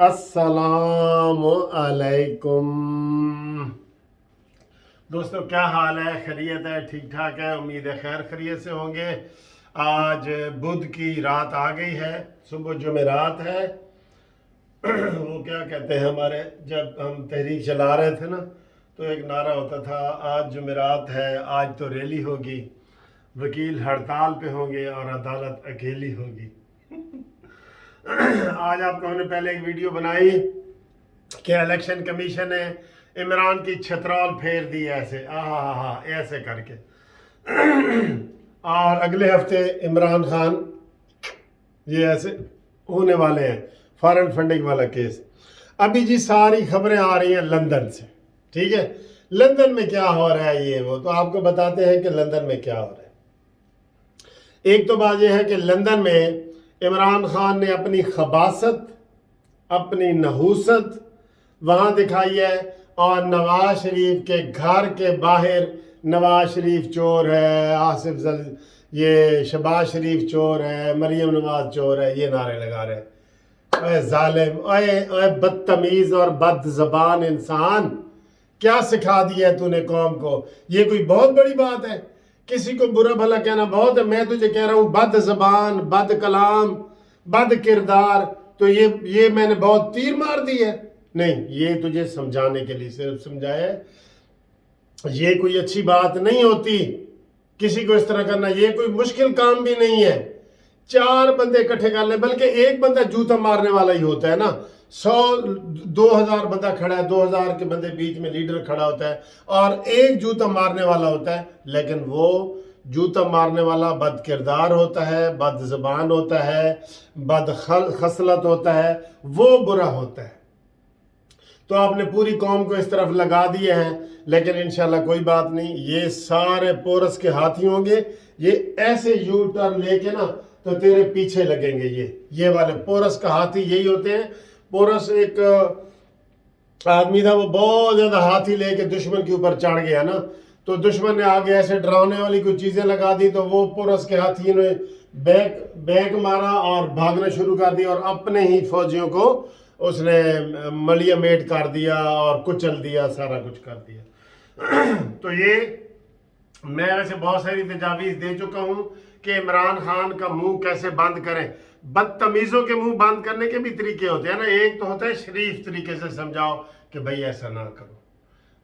अस्सलाम अलैकुम दोस्तों, क्या हाल है? खैरियत है? ठीक ठाक है? उम्मीद है खैर खैरियत से होंगे। आज बुध की रात आ गई है, सुबह जुमेरात है। वो क्या कहते हैं, हमारे जब हम तहरीक चला रहे थे ना, तो एक नारा होता था, आज जुमेरात है, आज तो रैली होगी, वकील हड़ताल पे होंगे और अदालत अकेली होगी। आज आपको हमने पहले एक वीडियो बनाई कि इलेक्शन कमीशन ने इमरान की छतरौल फेर दी ऐसे ऐसे करके। और अगले हफ्ते इमरान खान ये ऐसे होने वाले हैं, फॉरेन फंडिंग वाला केस। अभी जी सारी खबरें आ रही हैं लंदन से, ठीक है। लंदन में क्या हो रहा है ये वो तो आपको बताते हैं कि लंदन में क्या हो रहा है। एक तो बात यह है कि लंदन में इमरान खान ने अपनी खबासत, अपनी नहूसत वहाँ दिखाई है, और नवाज शरीफ के घर के बाहर नवाज शरीफ चोर है, ये शहबाज शरीफ चोर है, मरियम नवाज चोर है, ये नारे लगा रहे हैं। ओए जालिम, ओए बदतमीज और बद ज़बान इंसान, क्या सिखा दिया है तूने कौम को? ये कोई बहुत बड़ी बात है? किसी को बुरा भला कहना बहुत है। मैं तुझे कह रहा हूँ बद ज़बान, बद कलाम, बद किरदार, तो ये मैंने बहुत तीर मार दी है? नहीं, ये तुझे समझाने के लिए सिर्फ समझाया है। ये कोई अच्छी बात नहीं होती किसी को इस तरह करना, ये कोई मुश्किल काम भी नहीं है। 4 बंदे इकट्ठे कर ले, बल्कि एक बंदा जूता मारने वाला ही होता है ना। 100-2000 बंदा खड़ा है, 2000 के बंदे बीच में लीडर खड़ा होता है और एक जूता मारने वाला होता है। लेकिन वो जूता मारने वाला बद किरदार होता है, बद ज़बान होता है, बद खसलत होता है, वो बुरा होता है। तो आपने पूरी कौम को इस तरफ लगा दिए हैं, लेकिन इंशाल्लाह कोई बात नहीं, ये सारे पोरस के हाथी होंगे। ये ऐसे यू टर्न लेके ना तो तेरे पीछे लगेंगे। ये वाले पोरस का हाथी यही होते हैं। पोरस एक आदमी था, वो बहुत ज्यादा हाथी लेके दुश्मन के ऊपर चढ़ गया ना, तो दुश्मन ने आगे ऐसे डरावने वाली कुछ चीजें लगा दी, तो वो पोरस के हाथी ने बैक मारा और भागना शुरू कर दिया, और अपने ही फौजियों को उसने मलिया मेट कर दिया और कुचल दिया, सारा कुछ कर दिया। तो ये मैं वैसे बहुत सारी तजावीज़ दे चुका हूं कि इमरान खान का मुंह कैसे बंद करें। बदतमीज़ों के मुंह बंद करने के भी तरीके होते हैं ना। एक तो होता है शरीफ तरीके से समझाओ कि भाई ऐसा ना करो,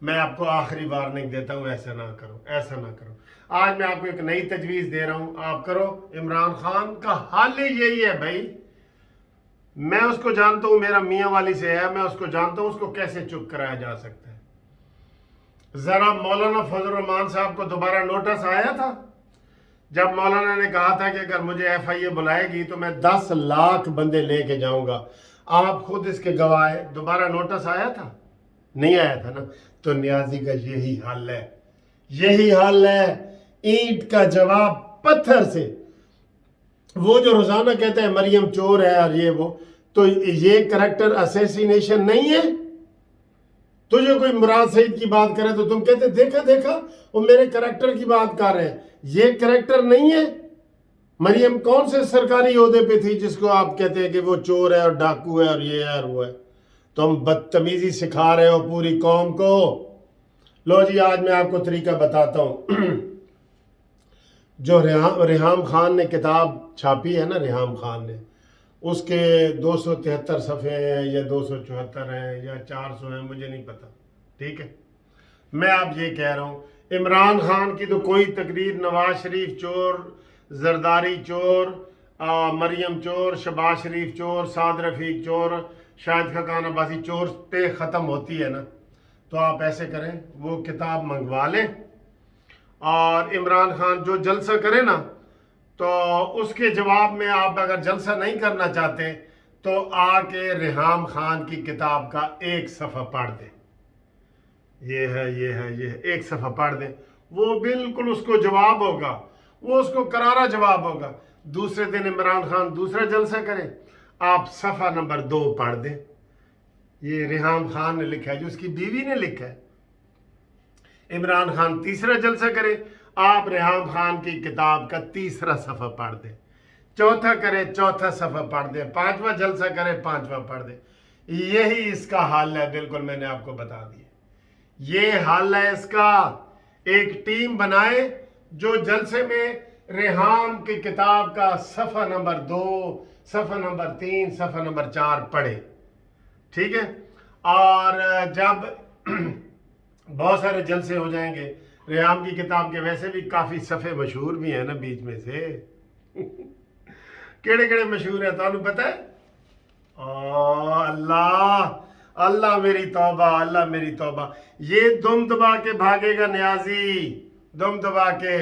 मैं आपको आखिरी वार्निंग देता हूं, ऐसा ना करो, ऐसा ना करो। आज मैं आपको एक नई तजवीज़ दे रहा हूं, आप करो। इमरान खान का हाल ही यही है भाई। मैं उसको जानता हूं, मेरा मियाँ वाली से है, मैं उसको जानता हूं, उसको कैसे चुप कराया जा सकता है। जरा मौलाना फजल रहमान साहब को दोबारा नोटिस आया था, जब मौलाना ने कहा था कि अगर मुझे FIA बुलाएगी तो मैं 10 लाख बंदे लेके जाऊंगा। आप खुद इसके गवाह हैं। दोबारा नोटिस आया था? नहीं आया था ना। तो नियाजी का यही हाल है, यही हाल है। ईंट का जवाब पत्थर से। वो जो रोजाना कहते हैं मरियम चोर है और ये वो, तो ये करैक्टर असैसिनेशन नहीं है? तुझे कोई मुराद सईद की बात करे तो तुम कहते देखा देखा वो मेरे करैक्टर की बात कर रहे हैं। ये करैक्टर नहीं है। मरियम कौन से सरकारी ओहदे पे थी जिसको आप कहते हैं कि वो चोर है और डाकू है और ये है और वो है? तुम बदतमीजी सिखा रहे हो पूरी कौम को। लो जी, आज मैं आपको तरीका बताता हूं। जो रेहाम खान ने किताब छापी है ना, रेहाम खान ने, उसके 273 सफ़े हैं या 274 हैं या 400 हैं, मुझे नहीं पता, ठीक है। मैं आप ये कह रहा हूँ, इमरान खान की तो कोई तकरीर नवाज शरीफ चोर, जरदारी चोर, मरियम चोर, शहबाज शरीफ चोर, साद रफीक चोर, शाहिद खान अब्बासी चोर पे ख़त्म होती है ना, तो आप ऐसे करें, वो किताब मंगवा लें, और इमरान खान जो जलसा करे ना, तो उसके जवाब में आप अगर जलसा नहीं करना चाहते तो आके रेहाम खान की किताब का एक सफ़ा पढ़ दें। ये है, एक सफ़ा पढ़ दें, वो बिल्कुल उसको जवाब होगा, वो उसको करारा जवाब होगा। दूसरे दिन इमरान खान दूसरा जलसा करे, आप सफ़ा नंबर 2 पढ़ दें। ये रेहाम खान ने लिखा है, जो उसकी बीवी ने लिखा है। इमरान खान तीसरा जलसा करे, आप रेहाम खान की किताब का तीसरा सफ़ा पढ़ दें। चौथा करे, चौथा सफ़ा पढ़ दें। 5वां जलसा करे, 5वां पढ़ दें। यही इसका हाल है, बिल्कुल मैंने आपको बता दिया। ये हाल है इसका। एक टीम बनाए जो जलसे में रेहाम की किताब का सफ़ा नंबर 2, सफ़ा नंबर 3, सफ़ा नंबर 4 पढ़े, ठीक है। और जब बहुत सारे जलसे हो जाएंगे, रेहाम की किताब के वैसे भी काफ़ी सफ़े मशहूर भी हैं ना बीच में से केड़े केड़े मशहूर है तुहानू पता है? अल्लाह अल्लाह मेरी तौबा, अल्लाह मेरी तौबा। ये दुम दबा के भागेगा न्याजी, दुम दबा के।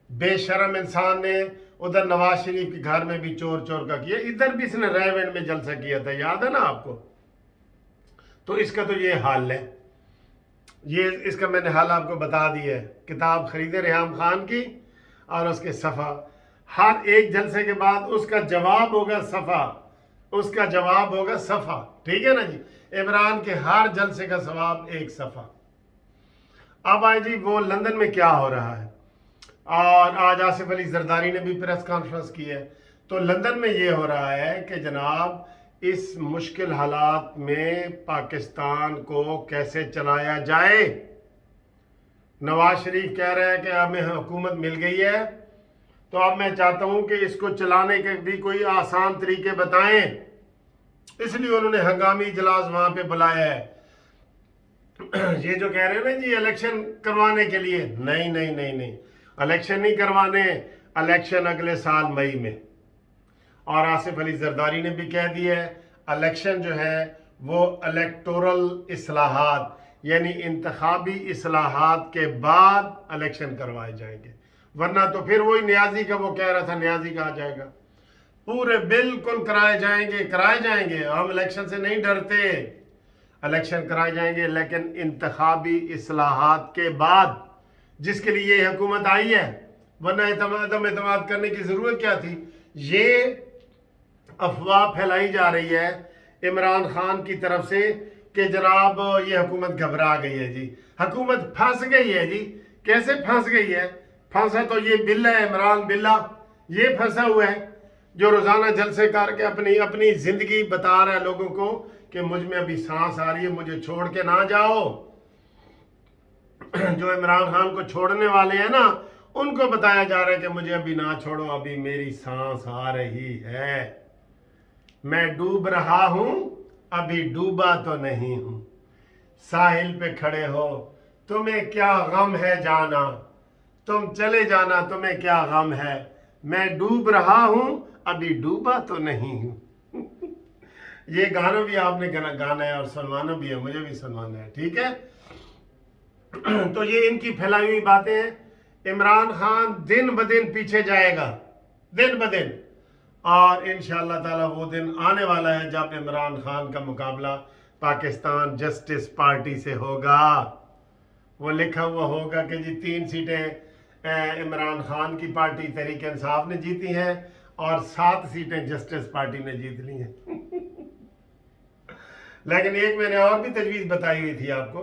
बेशरम इंसान ने उधर नवाज शरीफ के घर में भी चोर चोर का किया, इधर भी इसने रेवेंट में जलसा किया था, याद है ना आपको? तो इसका तो ये हाल है, ये इसका मैंने हाल आपको बता दिया है। किताब खरीदे रेहाम खान की और उसके सफ़ा, हर एक जलसे के बाद उसका जवाब होगा सफ़ा, उसका जवाब होगा सफ़ा, ठीक है ना जी। इमरान के हर जलसे का सवाब एक सफ़ा। अब आए जी वो लंदन में क्या हो रहा है, और आज आसिफ अली जरदारी ने भी प्रेस कॉन्फ्रेंस की है। तो लंदन में ये हो रहा है कि जनाब इस मुश्किल हालात में पाकिस्तान को कैसे चलाया जाए। नवाज शरीफ कह रहे हैं कि हमें हुकूमत मिल गई है, तो अब मैं चाहता हूं कि इसको चलाने के भी कोई आसान तरीके बताएं, इसलिए उन्होंने हंगामी इजलास वहां पे बुलाया है। ये जो कह रहे हैं ना जी इलेक्शन करवाने के लिए, नहीं नहीं नहीं नहीं, इलेक्शन नहीं करवाने, इलेक्शन अगले साल मई में। और आसिफ अली जरदारी ने भी कह दिया है इलेक्शन जो है वो इलेक्टोरल इस्लाहात यानी इंतखाबी इस्लाहात के बाद इलेक्शन करवाए जाएंगे, वरना तो फिर वही न्याजी का वो कह रहा था, न्याजी का आ जाएगा। पूरे बिल्कुल कराए जाएंगे, कराए जाएंगे, हम इलेक्शन से नहीं डरते, इलेक्शन कराए जाएंगे, लेकिन इंतखाबी इस्लाहात के बाद, जिसके लिए ये हुकूमत आई है, वरना एतमाद करने की ज़रूरत क्या थी। ये अफवाह फैलाई जा रही है इमरान खान की तरफ से कि जनाब ये हुकूमत घबरा गई है जी, हुकूमत फंस गई है जी। कैसे फंस गई है? फंसा तो ये बिल्ला है, इमरान बिल्ला, ये फंसा हुआ है जो रोज़ाना जलसे करके अपनी अपनी ज़िंदगी बता रहा है लोगों को कि मुझ में अभी सांस आ रही है, मुझे छोड़ के ना जाओ। जो इमरान खान को छोड़ने वाले हैं ना, उनको बताया जा रहा है कि मुझे अभी ना छोड़ो, अभी मेरी सांस आ रही है, मैं डूब रहा हूं, अभी डूबा तो नहीं हूं। साहिल पे खड़े हो, तुम्हें क्या गम है जाना, तुम चले जाना, तुम्हें क्या गम है, मैं डूब रहा हूं, अभी डूबा तो नहीं हूं। ये गाना भी आपने गाना है और सुनवाना भी है, मुझे भी सुनवाना है, ठीक है। तो ये इनकी फैलाई हुई बातें हैं। इमरान खान दिन ब दिन पीछे जाएगा, दिन ब दिन, और इंशाअल्लाह ताला वो दिन आने वाला है जब इमरान खान का मुकाबला पाकिस्तान जस्टिस पार्टी से होगा। वो लिखा हुआ होगा कि जी 3 सीटें इमरान खान की पार्टी तहरीक इंसाफ ने जीती हैं और 7 सीटें जस्टिस पार्टी ने जीत ली हैं। लेकिन एक मैंने और भी तजवीज़ बताई हुई थी आपको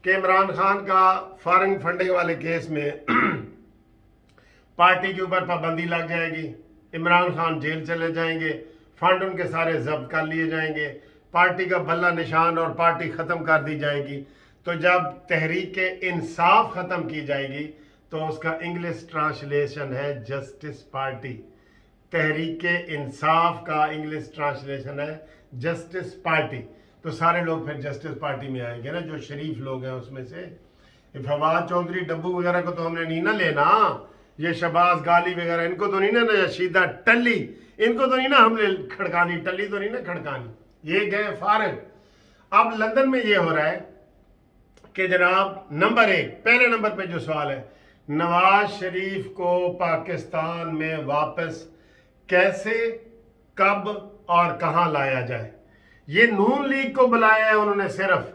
कि इमरान खान का फॉरेन फंडिंग वाले केस में पार्टी के ऊपर पाबंदी लग जाएगी, इमरान खान जेल चले जाएंगे, फंड उनके सारे जब्त कर लिए जाएंगे, पार्टी का बल्ला निशान और पार्टी ख़त्म कर दी जाएगी। तो जब तहरीक इंसाफ ख़त्म की जाएगी तो उसका इंग्लिश ट्रांसलेशन है जस्टिस पार्टी। तहरीक इंसाफ का इंग्लिश ट्रांसलेशन है जस्टिस पार्टी। तो सारे लोग फिर जस्टिस पार्टी में आएंगे ना, जो शरीफ लोग हैं उसमें से। फवाद चौधरी डब्बू वगैरह को तो हमने नहीं ना लेना, ये शबाज गाली वगैरह इनको तो नहीं ना, रशीदा टल्ली इनको तो नहीं ना हमने खड़कानी, टल्ली तो नहीं ना खड़कानी, ये गए फारिग। अब लंदन में ये हो रहा है कि जनाब नंबर 1 पहले नंबर पे जो सवाल है, नवाज शरीफ को पाकिस्तान में वापस कैसे, कब और कहां लाया जाए। ये नून लीग को बुलाया है उन्होंने सिर्फ,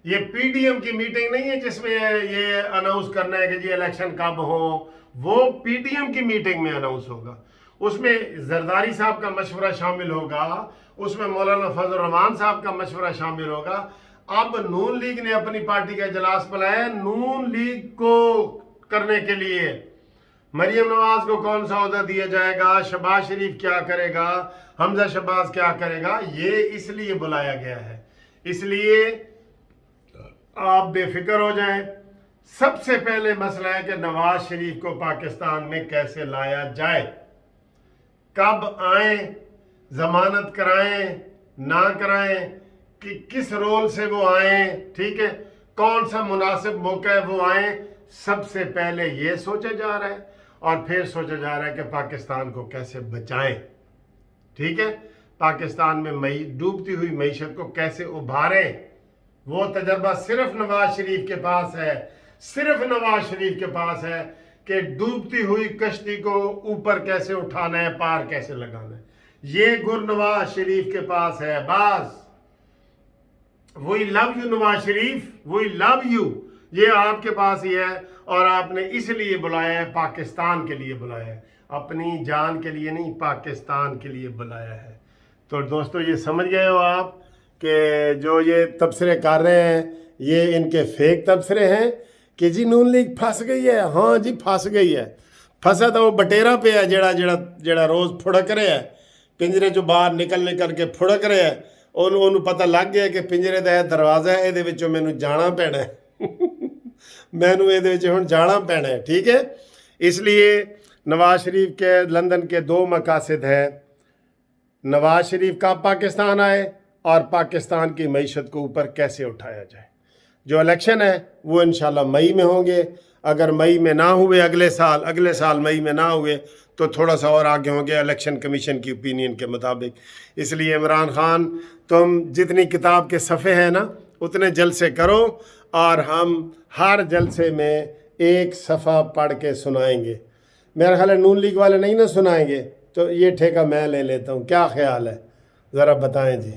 ये पीडीएम की मीटिंग नहीं है जिसमें ये अनाउंस करना है कि जी इलेक्शन कब हो, वो पीडीएम की मीटिंग में अनाउंस होगा। उसमें जरदारी साहब का मशवरा शामिल होगा, उसमें मौलाना फजल रहमान साहब का मशवरा शामिल होगा। अब नून लीग ने अपनी पार्टी का इजलास बुलाया नून लीग को करने के लिए, मरियम नवाज को कौन सा ओहदा दिया जाएगा, शहबाज शरीफ क्या करेगा, हमजा शहबाज क्या करेगा, ये इसलिए बुलाया गया है। इसलिए आप बेफिक्र हो जाएं। सबसे पहले मसला है कि नवाज शरीफ को पाकिस्तान में कैसे लाया जाए, कब आए, जमानत कराएं ना कराएं, कि किस रोल से वो आए, ठीक है, कौन सा मुनासिब मौका है वो आए, सबसे पहले ये सोचा जा रहा है। और फिर सोचा जा रहा है कि पाकिस्तान को कैसे बचाएं, ठीक है, पाकिस्तान में डूबती हुई मईशत को कैसे उभारें। वो तजर्बा सिर्फ नवाज शरीफ के पास है, सिर्फ नवाज शरीफ के पास है कि डूबती हुई कश्ती को ऊपर कैसे उठाना है, पार कैसे लगाना है। ये गुर नवाज शरीफ के पास है। बस we love you Nawaz Sharif, we love you, ये आपके पास ही है। और आपने इसलिए बुलाया है, पाकिस्तान के लिए बुलाया है, अपनी जान के लिए नहीं, पाकिस्तान के लिए बुलाया है। तो दोस्तों ये समझ गए हो आप कि जो ये तबसरे कर रहे हैं ये इनके फेक तबसरे हैं कि जी नून लीग फंस गई है। हाँ जी फंस गई है। फंसा तो वो बटेरा पे है ਜਿਹੜਾ रोज़ फुड़क रहा है, पिंजरे चों बाहर निकल के फुड़क रहा है। ਉਹਨੂੰ ਪਤਾ ਲੱਗ ਗਿਆ ਕਿ ਪਿੰਜਰੇ ਦਾ ਇਹ ਦਰਵਾਜ਼ਾ ਹੈ, ਇਹਦੇ ਵਿੱਚੋਂ ਮੈਨੂੰ ਜਾਣਾ ਪੈਣਾ ਹੈ ਮੈਨੂੰ ਇਹਦੇ ਵਿੱਚ ਹੁਣ ਜਾਣਾ ਪੈਣਾ है, ठीक है। इसलिए नवाज शरीफ के लंदन के दो मकासद है, नवाज शरीफ का पाकिस्तान आए और पाकिस्तान की मईशत को ऊपर कैसे उठाया जाए। जो इलेक्शन है वो इंशाल्लाह मई में होंगे। अगर मई में ना हुए अगले साल मई में ना हुए तो थोड़ा सा और आगे होंगे इलेक्शन कमीशन की ओपिनियन के मुताबिक। इसलिए इमरान खान तुम जितनी किताब के सफ़े हैं ना उतने जलसे करो और हम हर जलसे में एक सफ़ा पढ़ के सुनाएंगे। मेरा ख्याल है नून लीग वाले नहीं ना सुनाएंगे, तो ये ठेका मैं ले लेता हूँ। क्या ख्याल है, ज़रा बताएं जी।